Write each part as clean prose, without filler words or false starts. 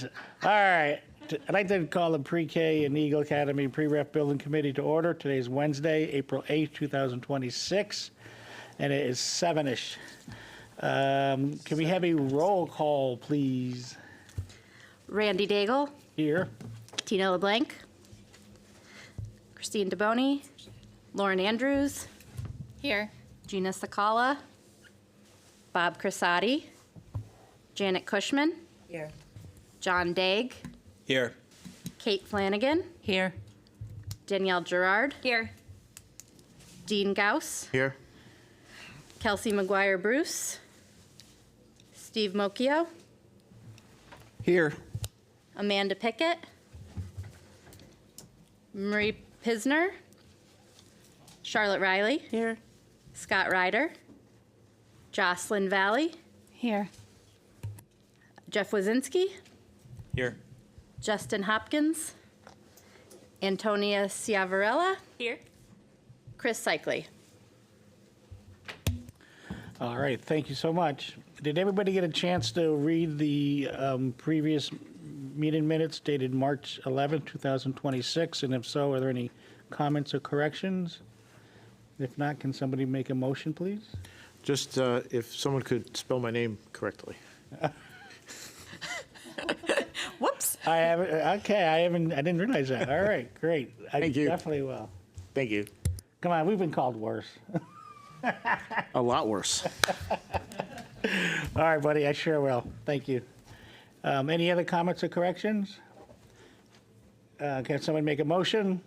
All right. I'd like to call the Pre-K and Eagle Academy Pre-Ref Building Committee to order. Today is Wednesday, April 8th, 2026, and it is 7-ish. Can we have a roll call, please? Randy Daigle. Here. Tina LeBlanc. Christine DeBoni. Lauren Andrews. Here. Gina Sakala. Bob Crisati. Janet Cushman. Here. John Daig. Here. Kate Flanagan. Here. Danielle Gerard. Here. Dean Gauss. Here. Kelsey McGuire Bruce. Steve Mocchio. Here. Amanda Pickett. Marie Pisner. Charlotte Riley. Here. Scott Ryder. Jocelyn Valley. Here. Jeff Wazinski. Here. Justin Hopkins. Antonia Ciavarella. Here. Chris Cycli. All right, thank you so much. Did everybody get a chance to read the previous meeting minutes dated March 11th, 2026? And if so, are there any comments or corrections? If not, can somebody make a motion, please? Just if someone could spell my name correctly. Whoops. I haven't. Okay, I didn't realize that. All right, great. Thank you. Definitely will. Thank you. Come on, we've been called worse. A lot worse. All right, buddy, I sure will. Thank you. Any other comments or corrections? Can someone make a motion?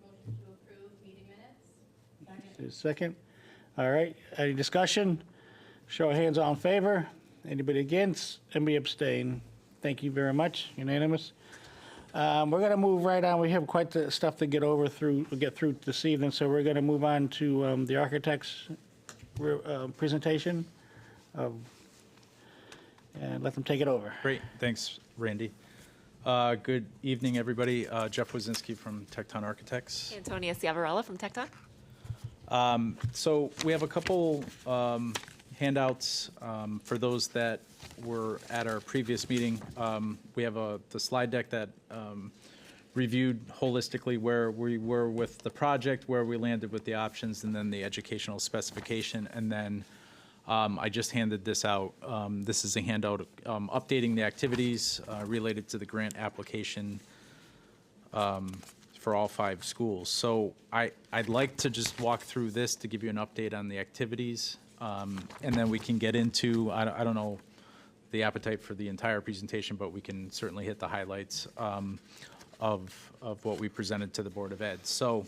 Motion to approve meeting minutes. Second. All right, any discussion? Show of hands, all in favor. Anybody against? Anybody abstain? Thank you very much, unanimous. We're going to move right on. We have quite the stuff to get through this evening, so we're going to move on to the architect's presentation, and let them take it over. Great. Thanks, Randy. Good evening, everybody. Jeff Wazinski from Tecton Architects. Antonia Ciavarella from Tecton. So we have a couple handouts for those that were at our previous meeting. We have the slide deck that reviewed holistically where we were with the project, where we landed with the options, and then the educational specification. And then I just handed this out. This is a handout updating the activities related to the grant application for all 5 schools. So I'd like to just walk through this to give you an update on the activities, and then we can get into, I don't know the appetite for the entire presentation, but we can certainly hit the highlights of what we presented to the Board of Ed. So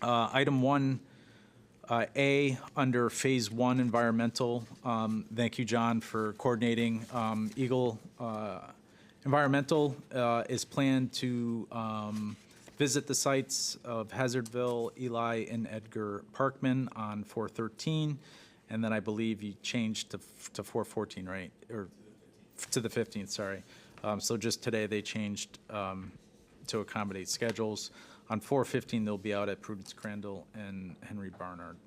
item 1A under Phase 1 environmental, thank you, John, for coordinating. Eagle Environmental is planned to visit the sites of Hazardville, Eli, and Edgar Parkman on 4/13, and then I believe you changed to 4/14, right? Or to the 15th, sorry. So just today they changed to accommodate schedules. On 4/15, they'll be out at Prudence Crandall and Henry Barnard.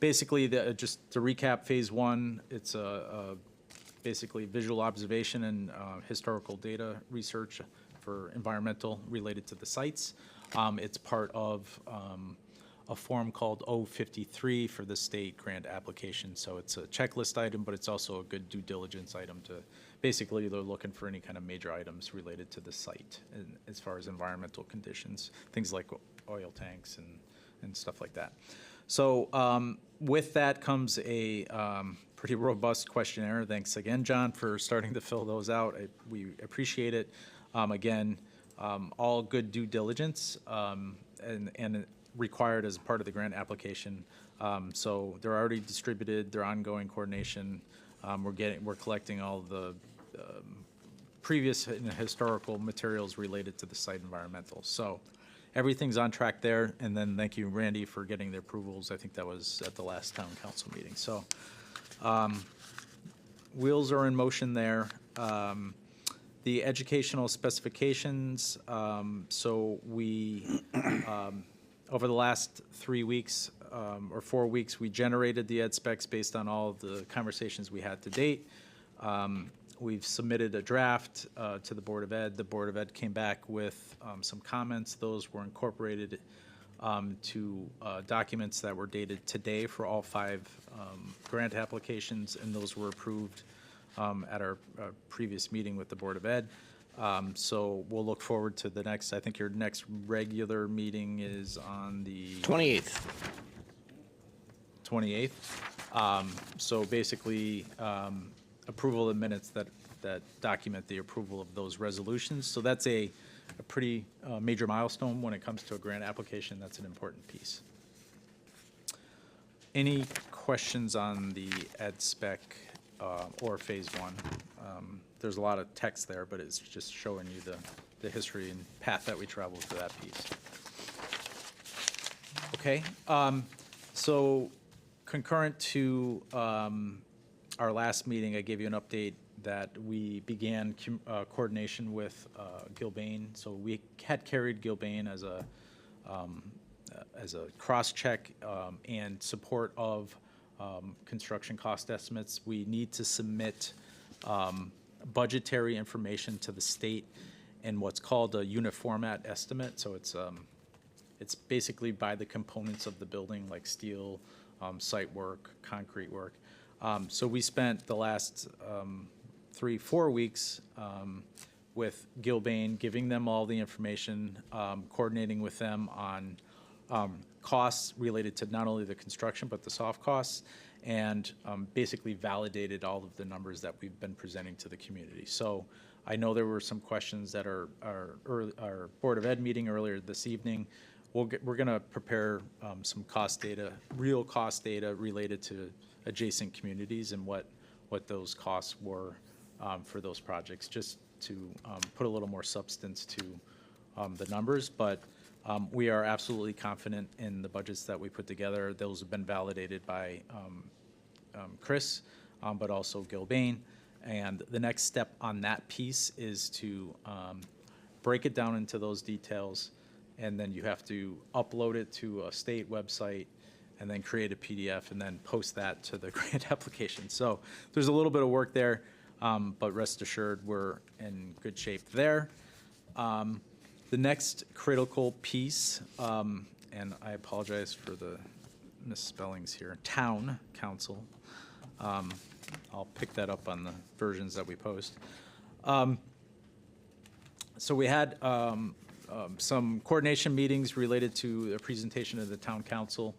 Basically, just to recap, Phase 1, it's basically visual observation and historical data research for environmental related to the sites. It's part of a form called 053 for the state grant application. So it's a checklist item, but it's also a good due diligence item to basically they're looking for any kind of major items related to the site and as far as environmental conditions, things like oil tanks and stuff like that. So with that comes a pretty robust questionnaire. Thanks again, John, for starting to fill those out. We appreciate it. Again, all good due diligence and required as part of the grant application. So they're already distributed, they're ongoing coordination. We're collecting all the previous historical materials related to the site environmental. So everything's on track there. And then thank you, Randy, for getting the approvals. I think that was at the last town council meeting. So wheels are in motion there. The educational specifications, so we, over the last 3 weeks or 4 weeks, we generated the ed specs based on all of the conversations we had to date. We've submitted a draft to the Board of Ed. The Board of Ed came back with some comments. Those were incorporated to documents that were dated today for all 5 grant applications, and those were approved at our previous meeting with the Board of Ed. So we'll look forward to the next, I think your next regular meeting is on the 28th. 28th. So basically, approval of minutes that document the approval of those resolutions. So that's a pretty major milestone when it comes to a grant application. That's an important piece. Any questions on the ed spec or phase 1? There's a lot of text there, but it's just showing you the history and path that we traveled for that piece. Okay, so concurrent to our last meeting, I gave you an update that we began coordination with Gilbane. So we had carried Gilbane as a cross-check and support of construction cost estimates. We need to submit budgetary information to the state in what's called a uniformat estimate. So it's basically by the components of the building, like steel, site work, concrete work. So we spent the last 3-4 weeks with Gilbane, giving them all the information, coordinating with them on costs related to not only the construction, but the soft costs, and basically validated all of the numbers that we've been presenting to the community. So I know there were some questions at our Board of Ed meeting earlier this evening. We're going to prepare some cost data, real cost data related to adjacent communities and what those costs were for those projects, just to put a little more substance to the numbers. But we are absolutely confident in the budgets that we put together. Those have been validated by Chris, but also Gilbane. And the next step on that piece is to break it down into those details, and then you have to upload it to a state website and then create a PDF and then post that to the grant application. So there's a little bit of work there, but rest assured we're in good shape there. The next critical piece, and I apologize for the misspellings here, town council. I'll pick that up on the versions that we post. So we had some coordination meetings related to a presentation of the town council.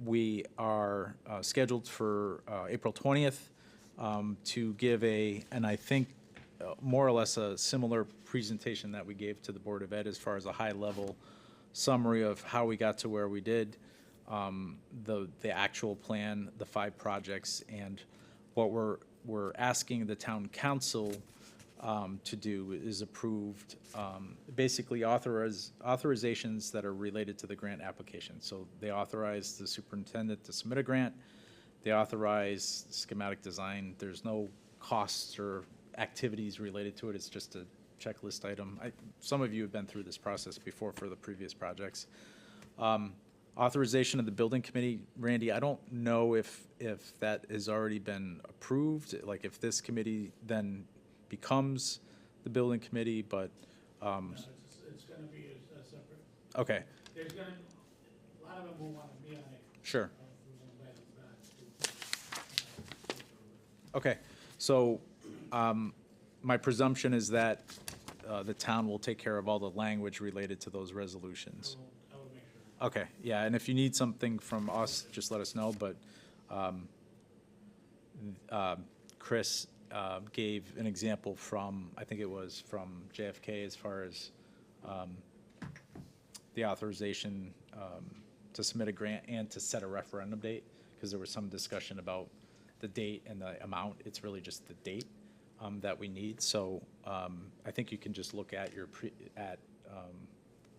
We are scheduled for April 20th to give and I think more or less a similar presentation that we gave to the Board of Ed as far as a high-level summary of how we got to where we did, the actual plan, the 5 projects, and what we're asking the town council to do is approved, basically authorizations that are related to the grant application. So they authorize the superintendent to submit a grant. They authorize schematic design. There's no costs or activities related to it. It's just a checklist item. Some of you have been through this process before for the previous projects. Authorization of the building committee, Randy, I don't know if that has already been approved, like if this committee then becomes the building committee, but. No, it's gonna be a separate, Okay, there's gonna, a lot of them will wanna be on it. sure. We'll invite them back to- Okay, so my presumption is that the town will take care of all the language related to those resolutions. I will make sure. Okay, yeah, and if you need something from us, just let us know, but Chris gave an example from, I think it was from JFK as far as the authorization to submit a grant and to set a referendum date, because there was some discussion about the date and the amount. It's really just the date that we need. So I think you can just look at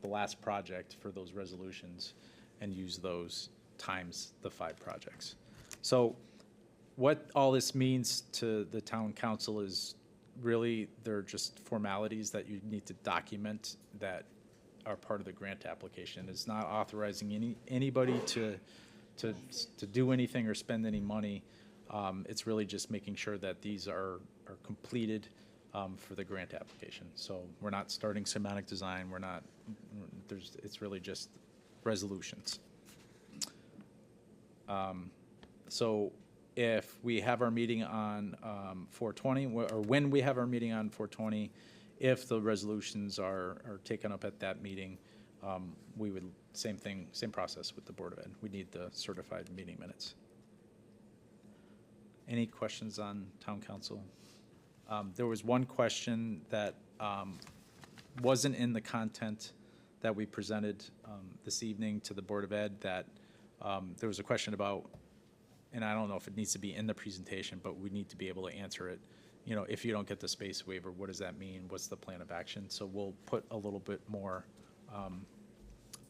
the last project for those resolutions and use those times the 5 projects. So what all this means to the town council is really they're just formalities that you need to document that are part of the grant application. It's not authorizing anybody to do anything or spend any money. It's really just making sure that these are are completed for the grant application. So we're not starting semantic design, we're not, it's really just resolutions. So if we have our meeting on 4/20, or when we have our meeting on 4/20, if the resolutions are taken up at that meeting, we would, same thing, same process with the Board of Ed. We need the certified meeting minutes. Any questions on town council? There was one question that wasn't in the content that we presented this evening to the Board of Ed, that there was a question about, and I don't know if it needs to be in the presentation, but we need to be able to answer it. You know, if you don't get the space waiver, what does that mean? What's the plan of action? So we'll put a little bit more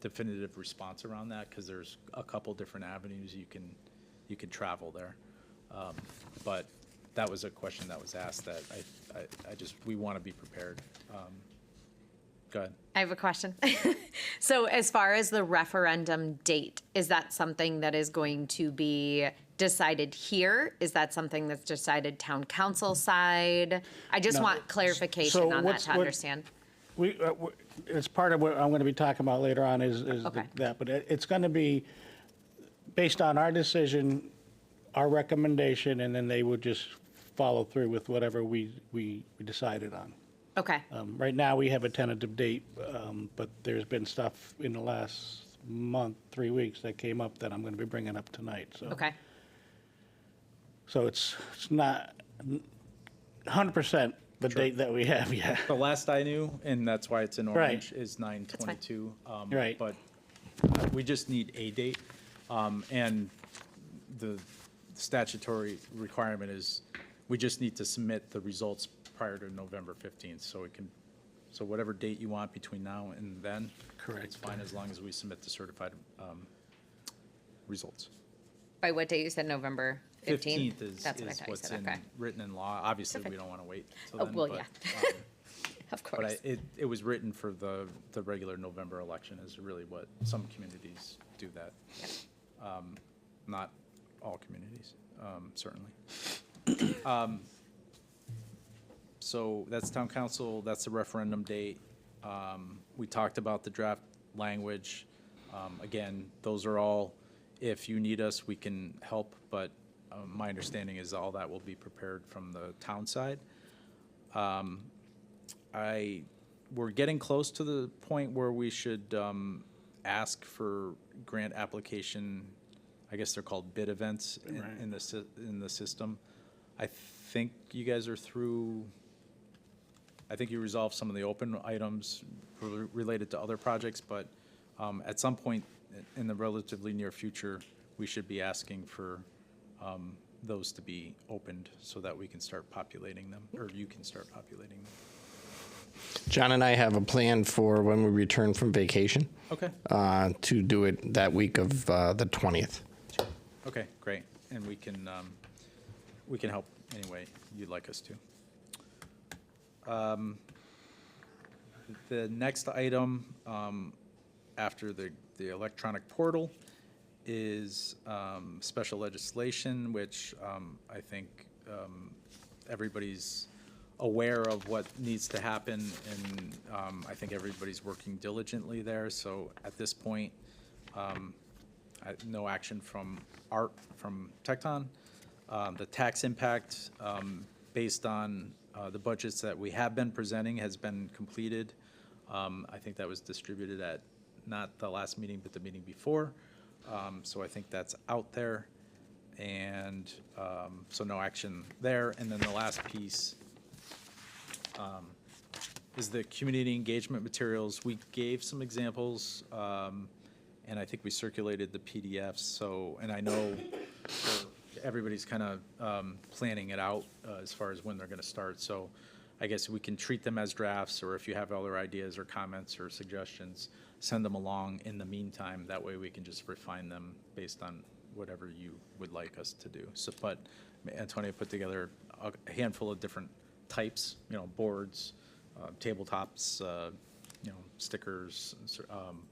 definitive response around that, because there's a couple different avenues you can travel there. But that was a question that was asked that I just, we want to be prepared. Go ahead. I have a question. So as far as the referendum date, is that something that is going to be decided here? Is that something that's decided town council side? I just No. want clarification So on that what's- to what- understand. It's part of what I'm going to be talking about later on is Okay. that, but it's going to be based on our decision, our recommendation, and then they would just follow through with whatever we decided on. Okay, Right now, we have a tentative date, but there's been stuff in the last month, 3 weeks, that came up that I'm going to be bringing up tonight, so. okay, So it's not 100% the date that we have yet. The last I knew, and that's why it's in Right. orange, is 9/22. Right. But we just need a date, and the statutory requirement is we just need to submit the results prior to November 15th, so it can, so whatever date you want between now and then. Correct. It's fine as long as we submit the certified results. by what date you said, November 15th? 15th is That's what I thought you what's said, in, okay. written in law. Obviously, we Perfect. don't want to wait till Oh, then. well, but, yeah. Of But course. it was written for the regular November election is really what, some communities do that. Yep. Not all communities, certainly. So that's town council, that's the referendum date. We talked about the draft language. Again, those are all, if you need us, we can help, but my understanding is all that will be prepared from the town side. We're getting close to the point where we should ask for grant application, I guess they're called bid events in the system. I think you guys are through, I think you resolved some of the open items related to other projects, but at some point in the relatively near future, we should be asking for those to be opened so that we can start populating them, or you can start populating them. John and I have a plan for when we return from vacation Okay. to do it that week of the 20th. Okay, great. And we can help any way you'd like us to. The next item after the electronic portal is special legislation, which I think everybody's aware of what needs to happen, and I think everybody's working diligently there. So at this point, no action from Art, from Tecton. The tax impact, based on the budgets that we have been presenting, has been completed. I think that was distributed at not the last meeting, but the meeting before. So I think that's out there. And so no action there. And then the last piece is the community engagement materials. We gave some examples, and I think we circulated the PDFs. So, and I know everybody's kind of planning it out as far as when they're going to start. So I guess we can treat them as drafts, or if you have other ideas or comments or suggestions, send them along in the meantime. That way we can just refine them based on whatever you would like us to do. So, but Antonio put together a handful of different types, boards, tabletops, stickers,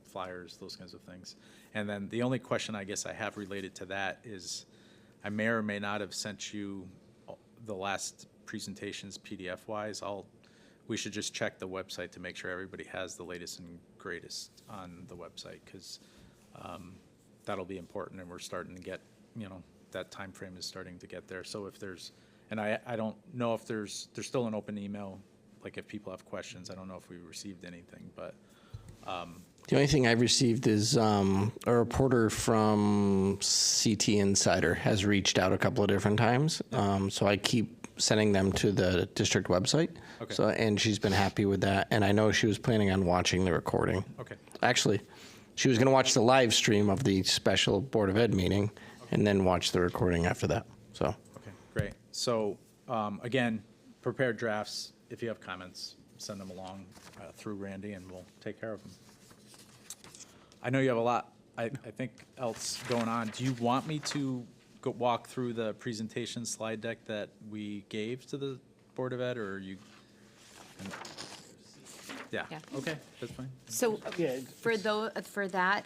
flyers, those kinds of things. And then the only question I guess I have related to that is, I may or may not have sent you the last presentations PDF-wise, we should just check the website to make sure everybody has the latest and greatest on the website, because that'll be important, and we're starting to get, that time frame is starting to get there. So if there's, and I don't know if there's still an open email, like if people have questions. I don't know if we received anything, but The only thing I've received is a reporter from CT Insider has reached out a couple of different times. So I keep sending them to the district website. Okay. So, and she's been happy with that. And I know she was planning on watching the recording. Okay. Actually, she was going to watch the live stream of the special Board of Ed meeting and then watch the recording after that. So. Okay, great. So, again, prepared drafts. If you have comments, send them along through Randy, and we'll take care of them. I know you have a lot, I think, else going on. Do you want me to walk through the presentation slide deck that we gave to the Board of Ed, or are you? Yeah, Yeah. okay, that's fine. So Yeah, for that,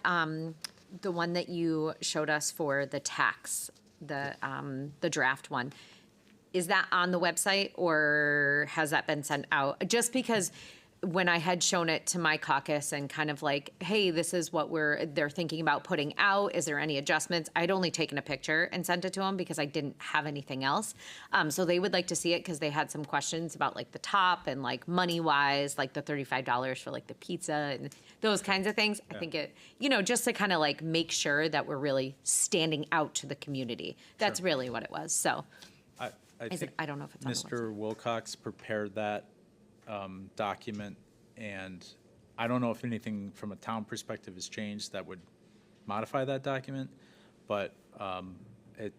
the one that you showed us for the tax, the draft one, is that on the website, or has that been sent out? Just because when I had shown it to my caucus and kind of like, hey, this is what they're thinking about putting out. Is there any adjustments? I'd only taken a picture and sent it to them because I didn't have anything else. So they would like to see it because they had some questions about like the top and like money wise, like the $35 for like the pizza and those kinds of things. I think it, just to kind of like make sure that we're really standing out to the community. That's really what it was. So I think I don't know if it's on the Mr. Wilcox prepared that document, and I don't know if anything from a town perspective has changed that would modify that document, but it,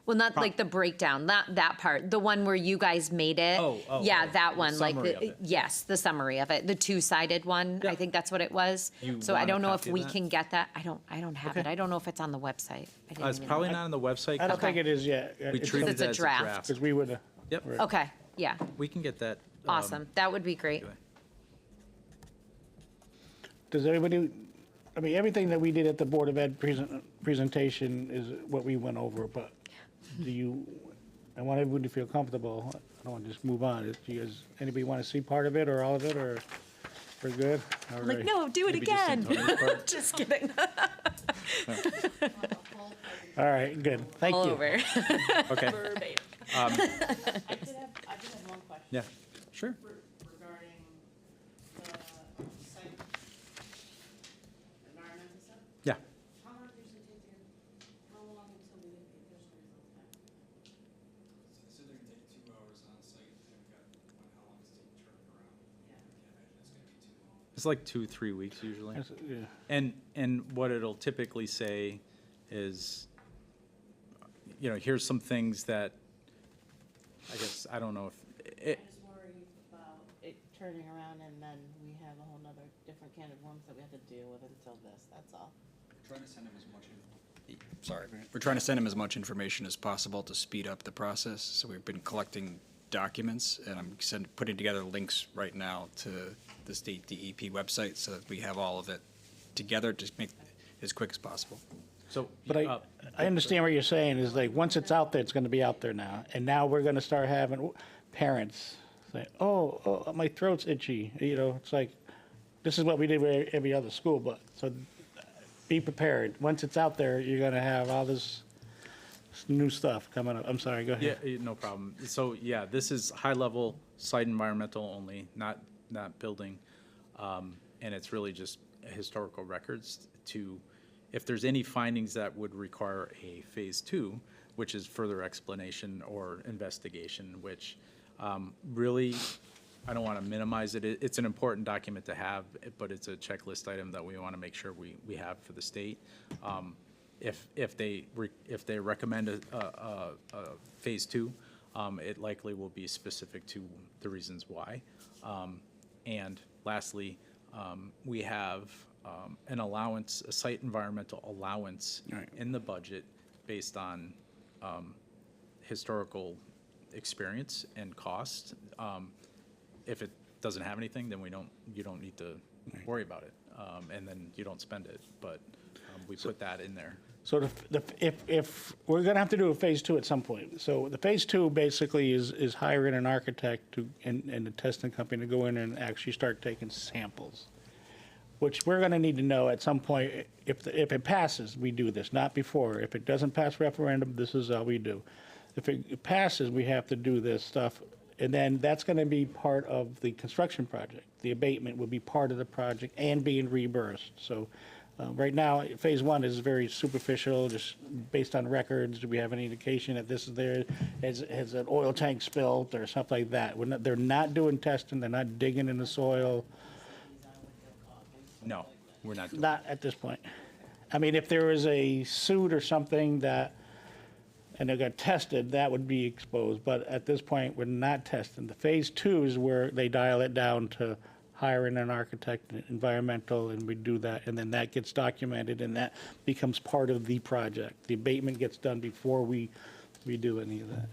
well, not like the breakdown, not that part, the one where you guys made it. Yeah, that the one, like, summary of it. yes, the summary of it, the two-sided one. I Yeah. think that's what it was. You So I want a don't know if copy of we that? can get that. I don't have it. Okay. I don't know if it's on the website. I didn't it's even probably look. not on the website. I don't 'cause think it is yet. We treated it's it a as draft. a draft. Because we would. Yep, Okay, yeah, we can get that. awesome. That would be great. anyway. Does everybody, I mean, everything that we did at the Board of Ed presentation is what we went over, but I want everyone to feel comfortable. I don't want to just move on. Do you guys, anybody want to see part of it or all of it, or we're good? All Like, right. no, do it Maybe just in again. Tony's part? Just kidding. All right, good. Thank All you. over. Okay, I did have one question. yeah, sure. Regarding the site environmental stuff. Yeah. How long usually take you, how long until we get the official results back? So they're gonna take 2 hours on site, and we've got how long it's taking to turn it around. Yeah. I can't imagine it's gonna be too long. It's like 2-3 weeks usually. That's- yeah. And what it'll typically say is, here's some things that, I guess, I don't know if, I just worry about it turning around and then we have a whole nother different can of worms that we have to deal with until this, that's all. We're trying to send him as much, we're trying to send him as much information as possible to speed up the process. So we've been collecting documents, and I'm putting together links right now to the state DEP website so that we have all of it together to make it as quick as possible. so. But I understand what you're saying, is like, once it's out there, it's gonna be out there now. And now we're gonna start having parents say, oh, my throat's itchy, it's like, this is what we did with every other school, but, so be prepared. Once it's out there, you're gonna have all this new stuff coming up. I'm sorry, go Yeah, ahead. no problem. So, yeah, this is high-level site environmental only, not building. And it's really just historical records if there's any findings that would require a phase 2, which is further explanation or investigation, which really, I don't want to minimize it. It's an important document to have, but it's a checklist item that we want to make sure we have for the state. If they recommend a phase 2, it likely will be specific to the reasons why. And lastly, we have an allowance, a site environmental allowance Right. in the budget based on historical experience and cost. If it doesn't have anything, then you don't need to worry about it, and then you don't spend it. But we put that in there. So if we're gonna have to do a phase two at some point. So the phase two basically is hiring an architect and a testing company to go in and actually start taking samples, which we're gonna need to know at some point, if it passes, we do this, not before. If it doesn't pass referendum, this is all we do. If it passes, we have to do this stuff, and then that's gonna be part of the construction project. The abatement will be part of the project and being reimbursed. So right now, phase one is very superficial, just based on records. Do we have any indication that this is there? Has an oil tank spilled or something like that? They're not doing testing, they're not digging in the soil. No, we're not doing Not at this point. I mean, if there was a suit or something that, and they got tested, that would be exposed. But at this point, we're not testing. The phase two is where they dial it down to hiring an architect, and environmental, and we do that. And then that gets documented, and that becomes part of the project. The abatement gets done before we do any of that.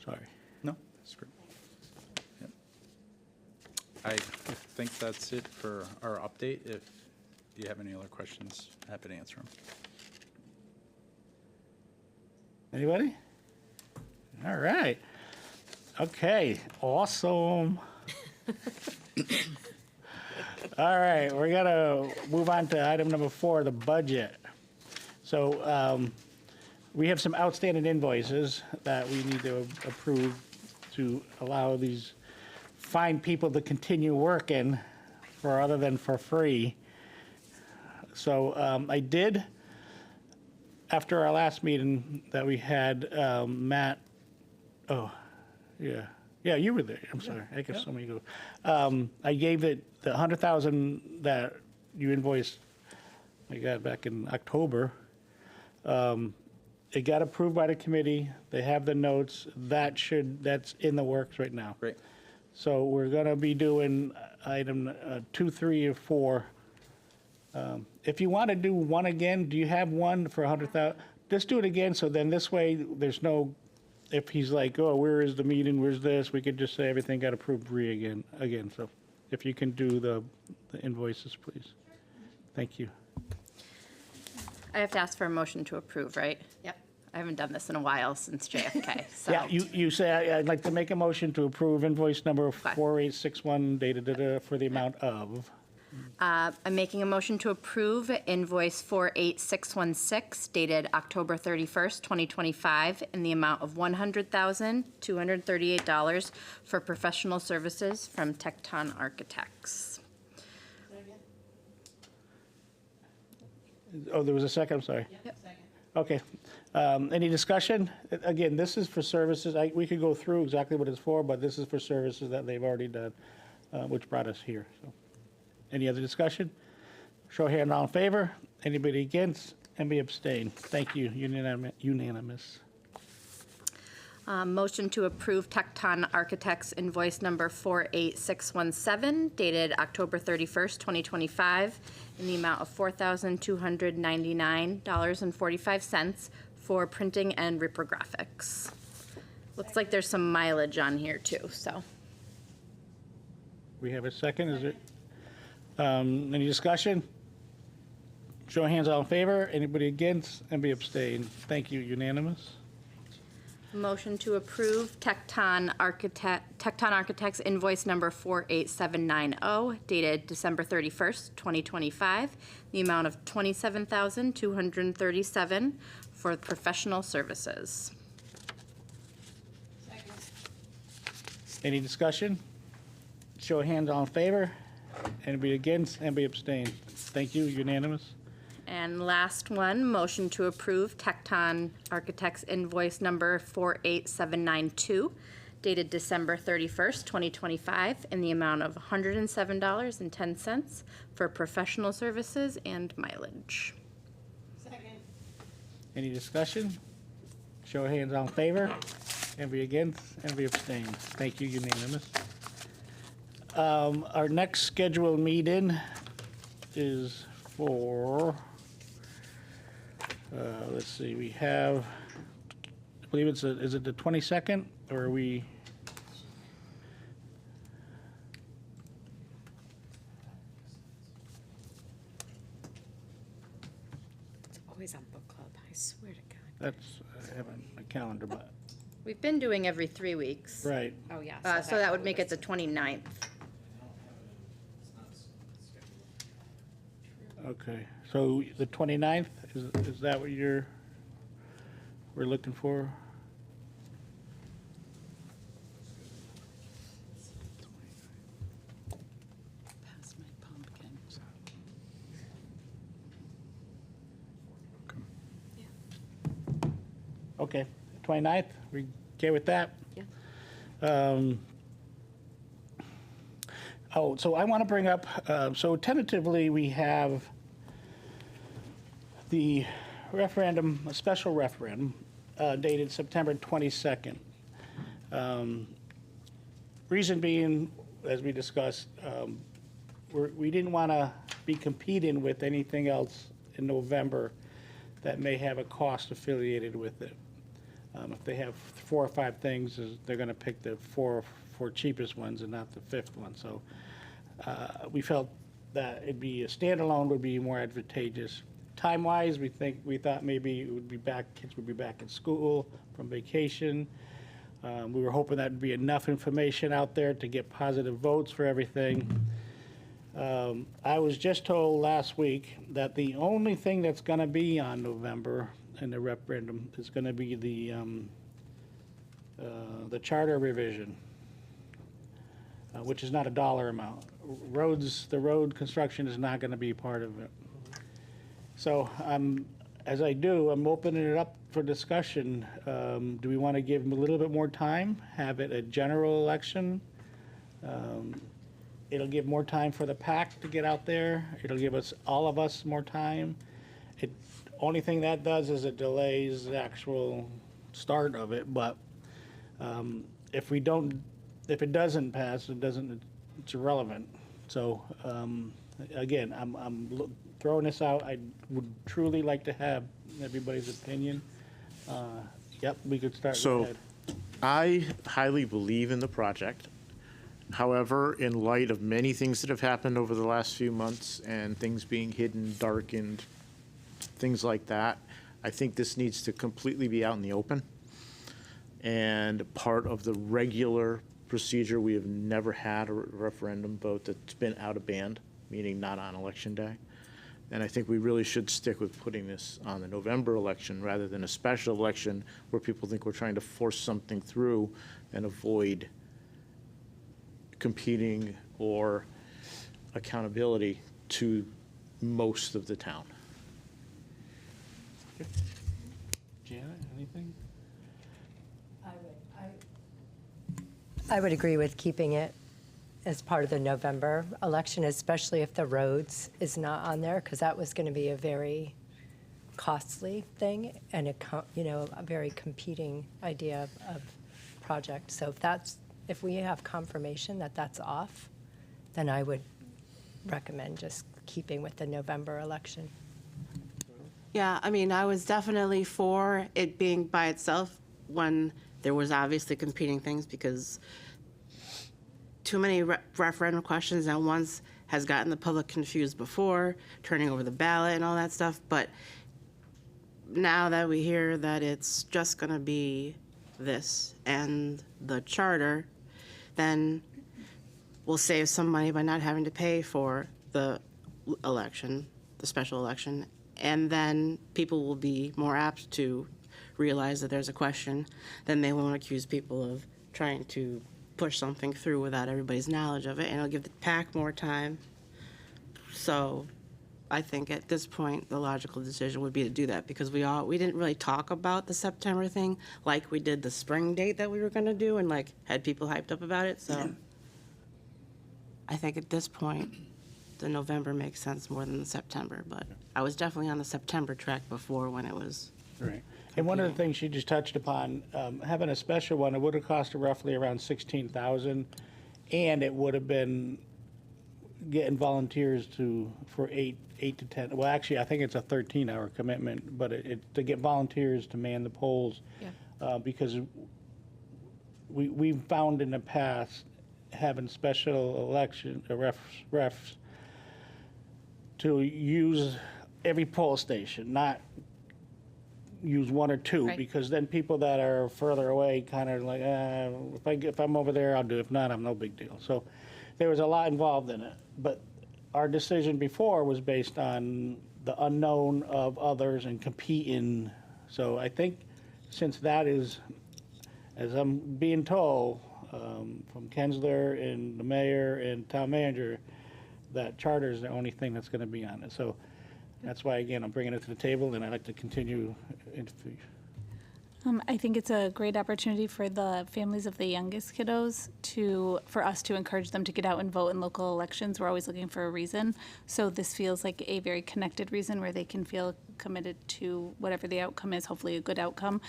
Sorry. No, that's great. Yep. I think that's it for our update. If you have any other questions, happy to answer them. Anybody? All right. Okay, awesome. All right, we're gonna move on to item number 4, the budget. So we have some outstanding invoices that we need to approve to allow these fine people to continue working for other than for free. So I did, after our last meeting that we had, Matt, oh, yeah. Yeah, you were there. I'm sorry. I guess somebody go. I gave it the 100,000 that you invoiced. I got back in October. It got approved by the committee. They have the notes. That's in the works right now. Great. So we're gonna be doing item 2, 3, or 4. If you want to do one again, do you have one for 100,000? Just do it again. So then this way, there's no. If he's like, oh, where is the meeting, where's this, we could just say everything got approved again. So if you can do the invoices, please. Thank you. I have to ask for a motion to approve, right? Yep. I haven't done this in a while since JFK, so. Yeah, you say, I'd like to make a motion to approve invoice number 4861 dated for the amount of. I'm making a motion to approve invoice 48616 dated October 31st, 2025, in the amount of $100,238 for professional services from Tecton Architects. Oh, there was a second, I'm sorry. Yep, second. Okay. Any discussion? Again, this is for services. We could go through exactly what it's for, but this is for services that they've already done, which brought us here. So, any other discussion? Show of hand, all in favor. Anybody against? Anybody abstain? Thank you. Unanimous. Motion to approve Tecton Architects invoice number 48617 dated October 31st, 2025, in the amount of $4,299.45 for printing and reprographics. Looks like there's some mileage on here too, so. We have a second. Is it? Any discussion? Show of hands, all in favor. Anybody against? Anybody abstain? Thank you. Unanimous. Motion to approve Tecton Architects invoice number 48790 dated December 31st, 2025, the amount of $27,237 for professional services. Second. Any discussion? Show of hands, all in favor. Anybody against? Anybody abstain? Thank you. Unanimous. And last one, motion to approve Tecton Architects invoice number 48792 dated December 31st, 2025, in the amount of $107.10 for professional services and mileage. Second. Any discussion? Show of hands, all in favor. Anybody against? Anybody abstain? Thank you. Unanimous. Our next scheduled meeting is for, let's see, we have, I believe is it the 22nd, or are we? It's always always on book club, I swear to God. That's, I have a calendar, but, We've been doing every 3 weeks. right. Oh, yeah. So that would make it the 29th. Okay, so the 29th, is that what we're looking for? Pass my pumpkin. Okay, 29th, we okay with that? Yeah. Oh, so I want to bring up, so tentatively, we have the referendum, a special referendum dated September 22nd. Reason being, as we discussed, we didn't want to be competing with anything else in November that may have a cost affiliated with it. If they have 4 or 5 things, they're going to pick the four cheapest ones and not the 5th one. So we felt that it'd be a standalone would be more advantageous. Time-wise, we thought maybe it would be kids would be back in school from vacation. We were hoping that'd be enough information out there to get positive votes for everything. I was just told last week that the only thing that's going to be on November in the referendum is going to be the charter revision, which is not a dollar amount. The road construction is not going to be part of it. So as I'm opening it up for discussion. Do we want to give them a little bit more time, have it a general election? It'll give more time for the PAC to get out there. It'll give all of us more time. Only thing that does is it delays the actual start of it, but if it doesn't pass, it's irrelevant. So, again, I'm throwing this out. I would truly like to have everybody's opinion. Yep, we could start. Go So ahead. I highly believe in the project. However, in light of many things that have happened over the last few months and things being hidden, darkened, things like that, I think this needs to completely be out in the open. And part of the regular procedure, we have never had a referendum vote that's been out of band, meaning not on election day. And I think we really should stick with putting this on the November election rather than a special election where people think we're trying to force something through and avoid competing or accountability to most of the town. Janet, anything? I would agree with keeping it as part of the November election, especially if the roads is not on there, because that was going to be a very costly thing and a very competing idea of project. So if we have confirmation that that's off, then I would recommend just keeping with the November election. Yeah, I mean, I was definitely for it being by itself when there was obviously competing things, because too many referendum questions at once has gotten the public confused before, turning over the ballot and all that stuff. But now that we hear that it's just going to be this and the charter, then we'll save some money by not having to pay for the election, the special election. And then people will be more apt to realize that there's a question. Then they won't accuse people of trying to push something through without everybody's knowledge of it, and it'll give the PAC more time. So I think at this point, the logical decision would be to do that, because we didn't really talk about the September thing like we did the spring date that we were going to do, and like had people hyped up about it. So I think at this point, the November makes sense more than the September, but I was definitely on the September track before when it was. Right. And one of the things she just touched upon, having a special one, it would have cost her roughly around $16,000, and it would have been getting volunteers for 8 to 10. Well, actually, I think it's a 13-hour commitment, but to get volunteers to man the polls, because we've found in the past having special election refs to use every poll station, not use one or two, Right. because then people that are further away kind of like, if I'm over there, I'll do. If not, I'm no big deal. So there was a lot involved in it. But our decision before was based on the unknown of others and competing. So I think since that is, as I'm being told from Kensler and the mayor and town manager, that charter is the only thing that's going to be on it. So that's why, again, I'm bringing it to the table, and I'd like to continue into the I think it's a great opportunity for the families of the youngest kiddos for us to encourage them to get out and vote in local elections. We're always looking for a reason. So this feels like a very connected reason where they can feel committed to whatever the outcome is, hopefully a good outcome.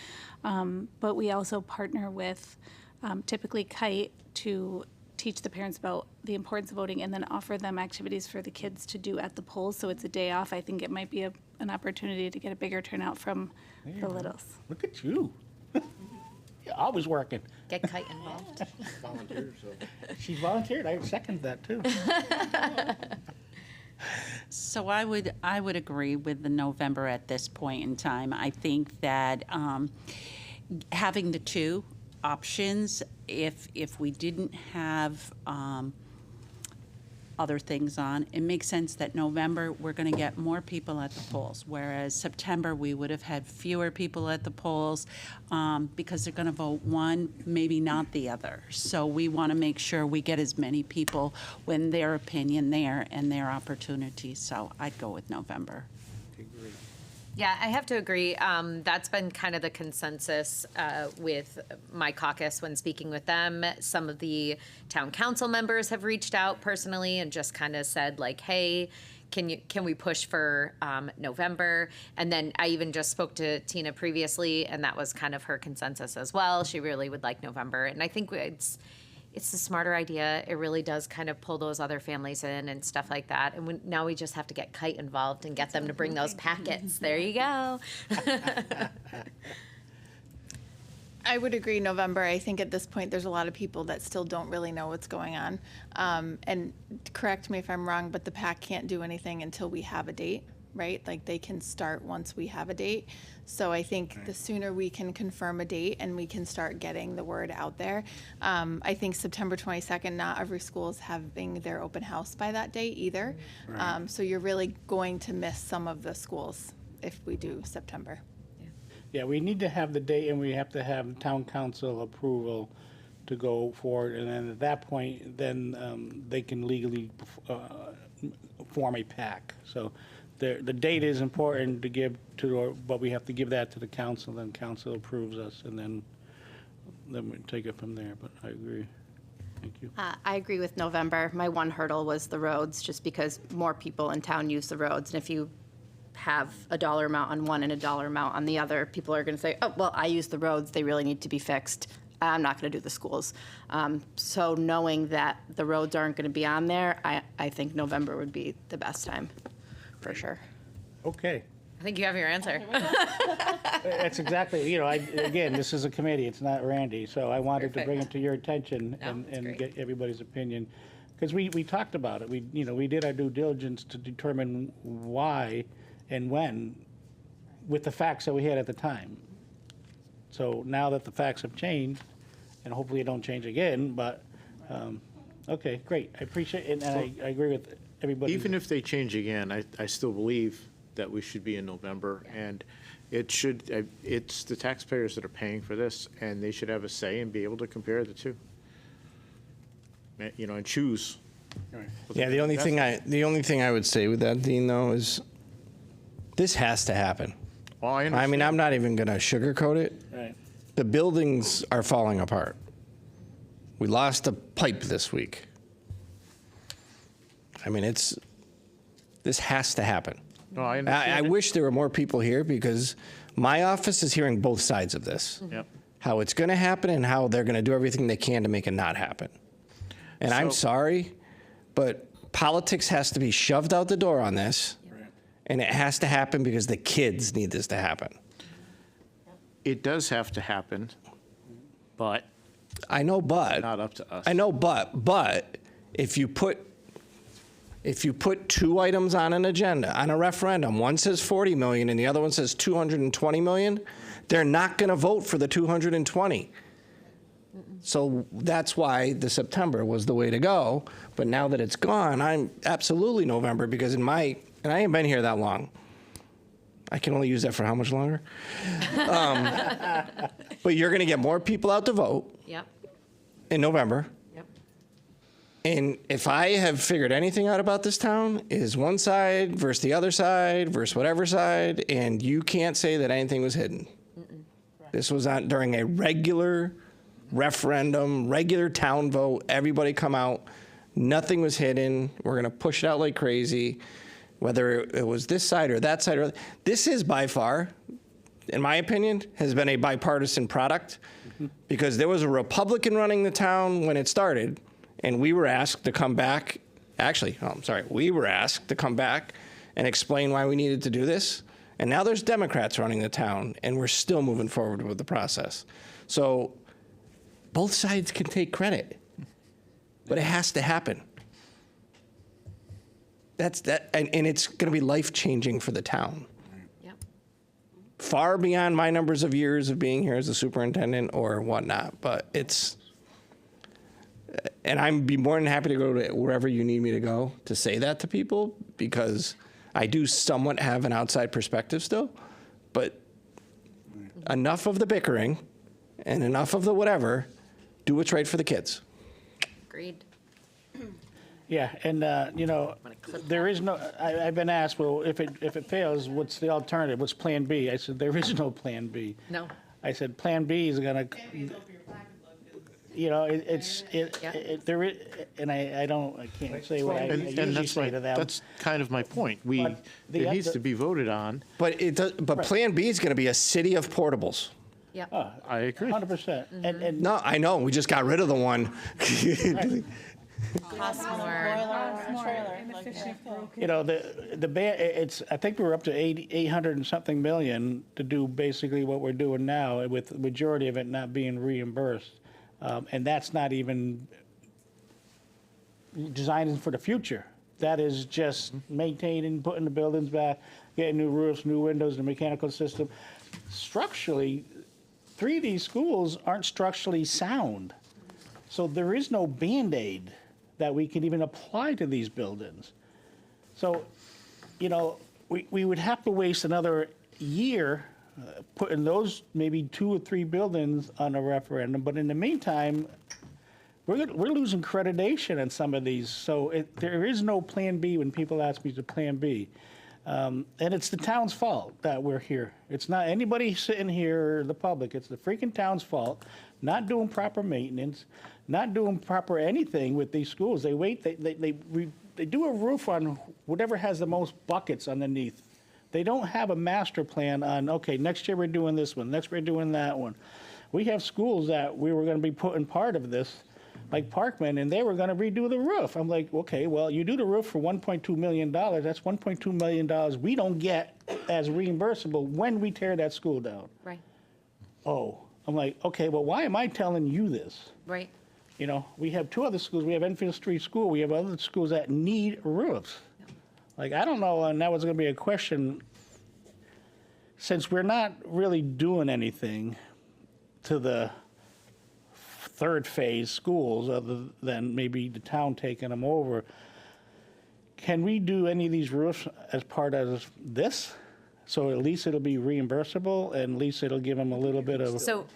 But we also partner with typically Kite to teach the parents about the importance of voting and then offer them activities for the kids to do at the polls. So it's a day off. I think it might be an opportunity to get a bigger turnout from the littles. Look at you. You're always working. Get Kite involved. She volunteered. I second that, too. So I would agree with the November at this point in time. I think that having the two options, if we didn't have other things on, it makes sense that November, we're going to get more people at the polls, whereas September, we would have had fewer people at the polls because they're going to vote one, maybe not the other. So we want to make sure we get as many people when their opinion there and their opportunities. So I'd go with November. Yeah, I have to agree. That's been kind of the consensus with my caucus when speaking with them. Some of the town council members have reached out personally and just kind of said like, hey, can we push for November? And then I even just spoke to Tina previously, and that was kind of her consensus as well. She really would like November. And I think it's the smarter idea. It really does kind of pull those other families in and stuff like that. And now we just have to get Kite involved and get them to bring those packets. There you go. I would agree, November. I think at this point, there's a lot of people that still don't really know what's going on. And correct me if I'm wrong, but the PAC can't do anything until we have a date, right? Like they can start once we have a date. So I think the sooner we can confirm a date and we can start getting the word out there. I think September 22nd, not every school is having their open house by that date either. So you're really going to miss some of the schools if we do September. Yeah, we need to have the date, and we have to have town council approval to go forward. And then at that point, then they can legally form a PAC. So the date is important to give to, but we have to give that to the council, then council approves us, and then we take it from there. But I agree. Thank you. I agree with November. My one hurdle was the roads, just because more people in town use the roads. And if you have a dollar amount on one and a dollar amount on the other, people are going to say, oh, well, I use the roads. They really need to be fixed. I'm not going to do the schools. So knowing that the roads aren't going to be on there, I think November would be the best time, for sure. Okay. I think you have your answer. That's exactly, again, this is a committee, it's not Randy, so I wanted to bring it to your attention No, it's and great. get everybody's opinion. Because we talked about it, we did our due diligence to determine why and when, with the facts that we had at the time. So now that the facts have changed, and hopefully it don't change again, but, okay, great, I appreciate it, and I agree with everybody. Even if they change again, I still believe that we should be in November, and it's the taxpayers that are paying for this, and they should have a say and be able to compare the two. And choose. Yeah, the only thing I would say with that, Dean, though, is this has to happen. Well, I I mean, understand. I'm not even going to sugarcoat it. Right. The buildings are falling apart. We lost a pipe this week. I mean, this has to happen. No, I understand. I wish there were more people here because my office is hearing both sides of this. Yep. How it's going to happen and how they're going to do everything they can to make it not happen. And I'm So- sorry, but politics has to be shoved out the door on this. And it has to happen because the kids need this to happen. It does have to happen, but I know, but not up to us. I know, but if you put If you put two items on an agenda, on a referendum, one says 40 million and the other one says 220 million, they're not going to vote for the 220. So that's why the September was the way to go. But now that it's gone, I'm absolutely November, because and I ain't been here that long. I can only use that for how much longer? But you're going to get more people out to vote Yep. in November. Yep. And if I have figured anything out about this town, is one side versus the other side versus whatever side, and you can't say that anything was hidden. This was on during a regular referendum, regular town vote. Everybody come out. Nothing was hidden. We're going to push it out like crazy, whether it was this side or that side. This is by far, in my opinion, has been a bipartisan product, because there was a Republican running the town when it started, and we were asked to come back. Actually, we were asked to come back and explain why we needed to do this. And now there's Democrats running the town, and we're still moving forward with the process. So both sides can take credit, but it has to happen. That's that, and it's going to be life-changing for the town. Yep. Far beyond my numbers of years of being here as a superintendent or whatnot, but it's, and I'd be more than happy to go to wherever you need me to go to say that to people, because I do somewhat have an outside perspective still, but enough of the bickering and enough of the whatever. Do what's right for the kids. Agreed. Yeah, and, there is no, I've been asked, well, if it fails, what's the alternative? What's Plan B? I said, there is no Plan B. No. I said, Plan B is gonna, there is, and I can't say what I And usually that's say to them. that's kind of my point. But the It needs other- to be voted on. But Plan B is going to be a city of portables. Yep. I agree. 100%. And No, I know. We just got rid of the one. Cost more. the ban, I think we're up to 800 and something million to do basically what we're doing now, with the majority of it not being reimbursed. And that's not even designing for the future. That is just maintaining, putting the buildings back, getting new roofs, new windows, the mechanical system. Structurally, 3 of these schools aren't structurally sound. So there is no Band-Aid that we can even apply to these buildings. So, we would have to waste another year putting those maybe 2 or 3 buildings on a referendum. But in the meantime, we're losing accreditation on some of these. So there is no Plan B when people ask me to Plan B. And it's the town's fault that we're here. It's not anybody sitting here or the public. It's the freaking town's fault. Not doing proper maintenance, not doing proper anything with these schools. They wait, they do a roof on whatever has the most buckets underneath. They don't have a master plan on, okay, next year we're doing this one, next we're doing that one. We have schools that we were gonna be putting part of this, like Parkman, and they were gonna redo the roof. I'm like, okay, well, you do the roof for $1.2 million, that's $1.2 million we don't get as reimbursable when we tear that school down. Right. Oh, I'm like, okay, well, why am I telling you this? Right. We have 2 other schools. We have Enfield Street School. We have other schools that need roofs. Like, I don't know, and that was going to be a question, since we're not really doing anything to the 3rd phase schools, other than maybe the town taking them over, can we do any of these roofs as part of this? So at least it'll be reimbursable, and at least it'll give them a little bit of. So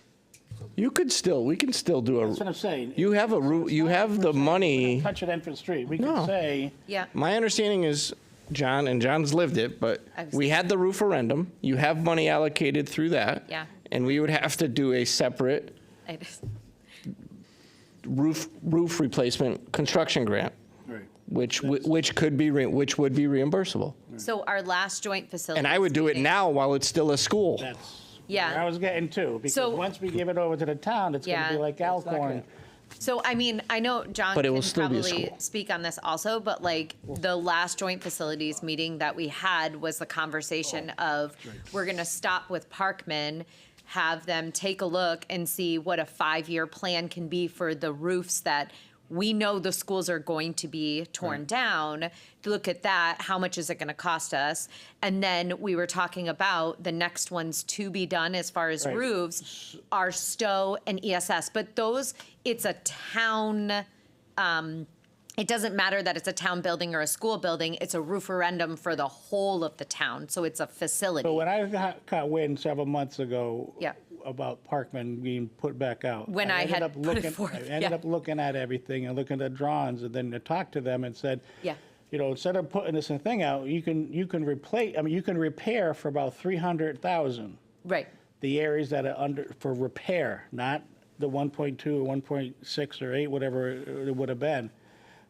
we can still do That's what I'm saying. you have you have the money. Touch at Enfield Street. We No. can say, yeah. My understanding is, John, and John's lived it, but we had the referendum. You have money allocated through that. Yeah. And we would have to do a separate I just, roof replacement construction grant, right. which would be reimbursable. so our last joint facility. And I would do it now while it's still a school. That's Yeah. where I was getting to. Because So- once we give it over to the town, it's going to Yeah. be like Alcorn. So, I mean, I know John But it can will still be a probably school. speak on this also, but like the last joint facilities meeting that we had was the conversation of, we're gonna stop with Parkman, have them take a look and see what a 5-year plan can be for the roofs that we know the schools are going to be torn down. Look at that. How much is it going to cost us? And then we were talking about the next ones to be done as far as Right. roofs are Stowe and ESS. But those, it's a town, it doesn't matter that it's a town building or a school building. It's a referendum for the whole of the town. So it's a facility. But when I got wind several months ago Yeah. about Parkman being put back out. When I ended had up put it looking- forth, I ended yeah. up looking at everything and looking at drawings, and then I talked to them and said, Yeah. you know, instead of putting this thing out, you can replace, I mean, you can repair for about 300,000. Right. The areas that are under, for repair, not the 1.2 or 1.6 or 8, whatever it would have been.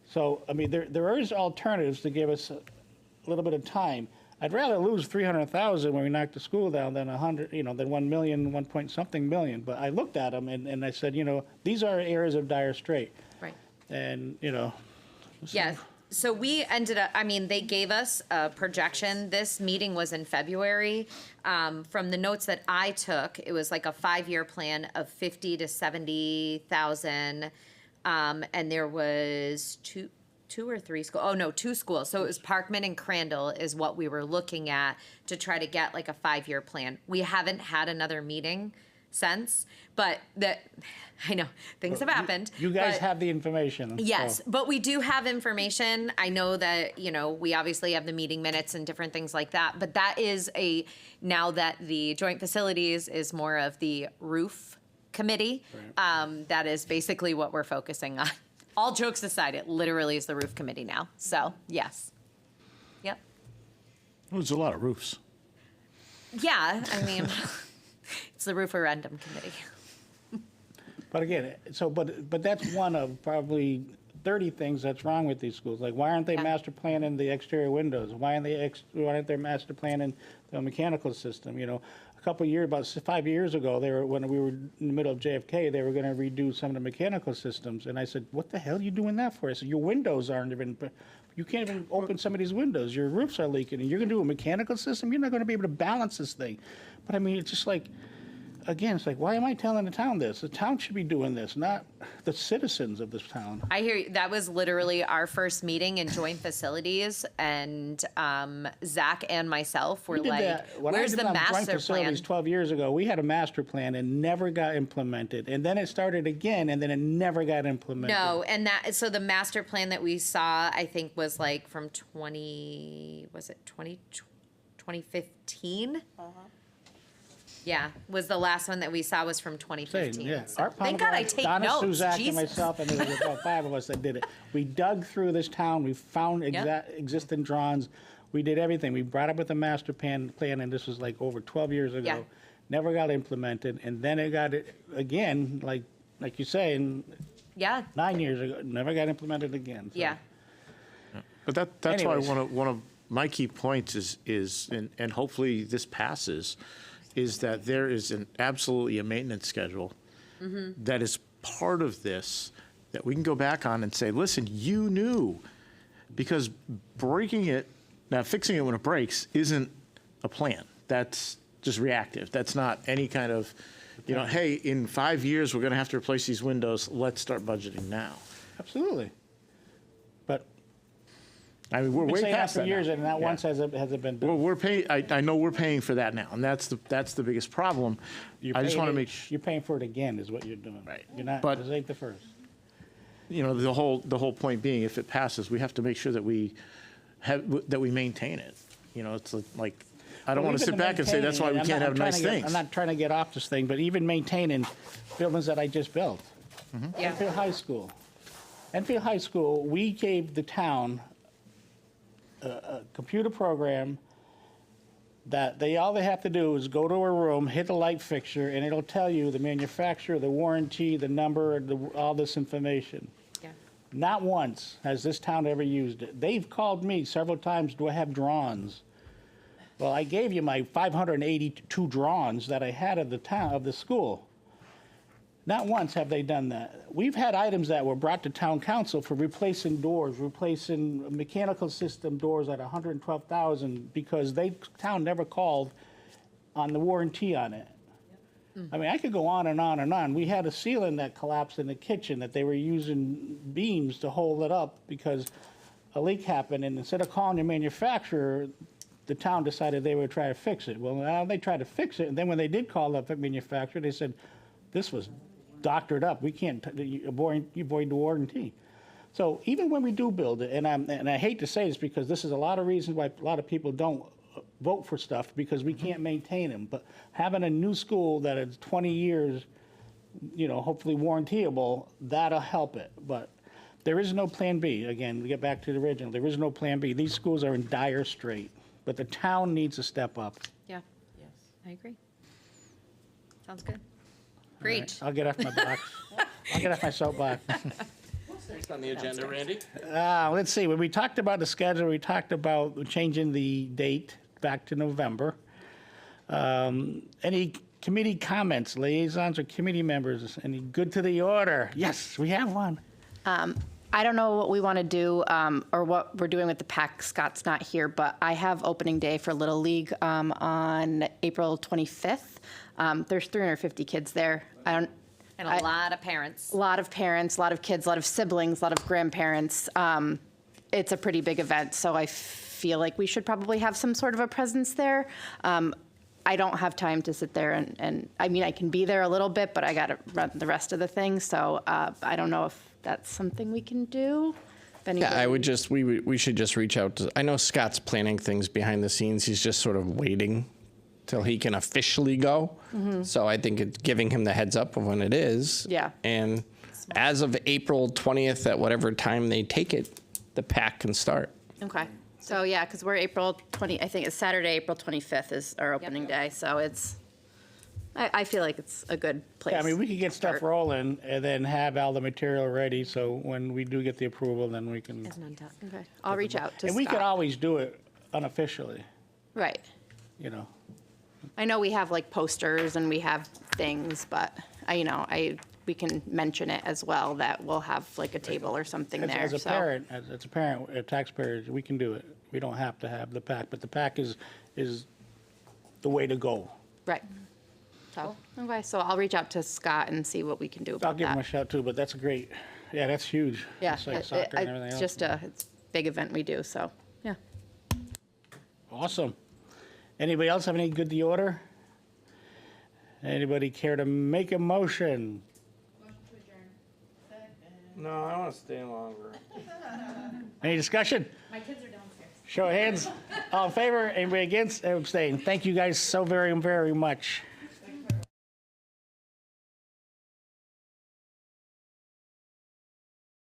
So, I mean, there is alternatives to give us a little bit of time. I'd rather lose 300,000 when we knock the school down than 100, you know, than 1 million, 1 point something million. But I looked at them and I said, you know, these are areas of dire strait. Right. And, you know. Yeah. So we ended up, I mean, they gave us a projection. This meeting was in February. From the notes that I took, it was like a 5-year plan of 50 to 70,000. And there was two or three schools. Oh, no, 2 schools. So it was Parkman and Crandall is what we were looking at to try to get like a 5-year plan. We haven't had another meeting since, but I know things have happened. You guys but- have the information. Yes, so- but we do have information. I know that, you know, we obviously have the meeting minutes and different things like that, but that is now that the joint facilities is more of the roof committee, that is basically what we're focusing on. All jokes aside, it literally is the roof committee now. So, yes. Yep. There's a lot of roofs. Yeah, I mean, it's the referendum committee. But again, but that's one of probably 30 things that's wrong with these schools. Like, why aren't they Yeah. master planning the exterior windows? Why aren't they master planning the mechanical system? You know, a couple of years, about 5 years ago, when we were in the middle of JFK, they were going to redo some of the mechanical systems. And I said, what the hell are you doing that for? I said, your windows aren't even, you can't even open some of these windows. Your roofs are leaking, and you're going to do a mechanical system? You're not going to be able to balance this thing. But I mean, it's just like, again, it's like, why am I telling the town this? The town should be doing this, not the citizens of this town. I hear you. That was literally our first meeting in joint facilities, and Zach and myself were We did like, that. When I where's did the my joint master plan? facilities 12 years ago, we had a master plan and never got implemented. And then it started again, and then it never got implemented. No, and so the master plan that we saw, I think, was like from 2015? Yeah, was the last one that we saw was from 2015. Yeah. So Art thank God I Pomegranate, take Donna notes. Suzak and Jesus. myself, and there was about 5 of us that did it. We dug through this town. We found existing drawings. We did everything. We brought up with a master plan, and this was like over 12 years ago. Yeah. Never got implemented, and then it got it again, like you say, Yeah, 9 years ago. Never got implemented again. So. yeah. But that's why Anyways. one of my key points is and hopefully this passes, is that there is absolutely a maintenance schedule that is part of this that we can go back on and say, listen, you knew, because breaking it, now fixing it when it breaks isn't a plan. That's just reactive. That's not any kind of, you know, hey, in 5 years, we're going to have to replace these windows. Let's start budgeting now. Absolutely. But I mean, we're we've way been saying that past for that years, now. and not Yeah. once has it been done. Well, we're paying. I know we're paying for that now, and that's the biggest problem. I just want to make You're paying for it again, is what you're doing. Right. You're not. But- This ain't the first. you know the whole point being, if it passes, we have to make sure that we maintain it. You know, it's like I don't Well, want to even sit the back and say that's why we maintaining, can't have I'm trying nice to get- things. I'm not trying to get off this thing, but even maintaining buildings that I just built. Yeah. Enfield High School. Enfield High School, we gave the town a computer program that all they have to do is go to a room, hit a light fixture, and it'll tell you the manufacturer, the warranty, the number, all this information. Yeah. Not once has this town ever used it. They've called me several times, do I have drawings? Well, I gave you my 582 drawings that I had of the school. Not once have they done that. We've had items that were brought to town council for replacing doors, replacing mechanical system doors at $112,000 because town never called on the warranty on it. I mean, I could go on and on and on. We had a ceiling that collapsed in the kitchen that they were using beams to hold it up because a leak happened, and instead of calling the manufacturer, the town decided they would try to fix it. Well, now they tried to fix it, and then when they did call up the manufacturer, they said, this was doctored up. We can't, you avoid the warranty. So even when we do build it, and I hate to say this because this is a lot of reasons why a lot of people don't vote for stuff because we can't maintain them. But having a new school that is 20 years, hopefully warrantyable, that'll help it. But there is no plan B. Again, we get back to the original. There is no plan B. These schools are in dire strait, but the town needs to step up. Yeah. Yes. I agree. Sounds good. All right, Great. I'll get off my box. I'll get off my soapbox. Next on the agenda, Randy? Let's see, when we talked about the schedule, we talked about changing the date back to November. Any committee comments, liaisons, or committee members? Any good to the order? Yes, we have one. I don't know what we want to do or what we're doing with the PAC. Scott's not here, but I have opening day for Little League on April 25th. There's 350 kids there. And a lot of parents. A lot of parents, a lot of kids, a lot of siblings, a lot of grandparents. It's a pretty big event, so I feel like we should probably have some sort of a presence there. I don't have time to sit there and I mean, I can be there a little bit, but I got to run the rest of the thing. So I don't know if that's something we can do. Yeah, I would just, we should just reach out to, I know Scott's planning things behind the scenes. He's just sort of waiting till he can officially go. So I think it's giving him the heads up of when it is. Yeah. And as of April 20th, at whatever time they take it, the PAC can start. Okay. So yeah, because we're April 20, I think it's Saturday, April 25th is our opening day. So it's, I feel like it's a good place. Yeah, I mean, we could get stuff start. rolling and then have all the material ready, so when we do get the approval, then we can. Okay. I'll reach out to And we could Scott. always do it unofficially, Right. I know we have like posters and we have things, but we can mention it as well that we'll have like a table or something there. As a so. parent, a taxpayer, we can do it. We don't have to have the PAC, but the PAC is the way to go. Right. So, okay, so I'll reach out to Scott and see what we can do I'll about give him a that. shout too, but that's that's huge. Yeah, It's like soccer and everything else. it's just it's a big event we do, so, yeah. Awesome. Anybody else have any good to the order? Anybody care to make a motion? No, I want to stay longer. Any discussion? My kids are downstairs. Show of hands. All in favor? Anybody against? Abstain. Thank you guys so very, very much.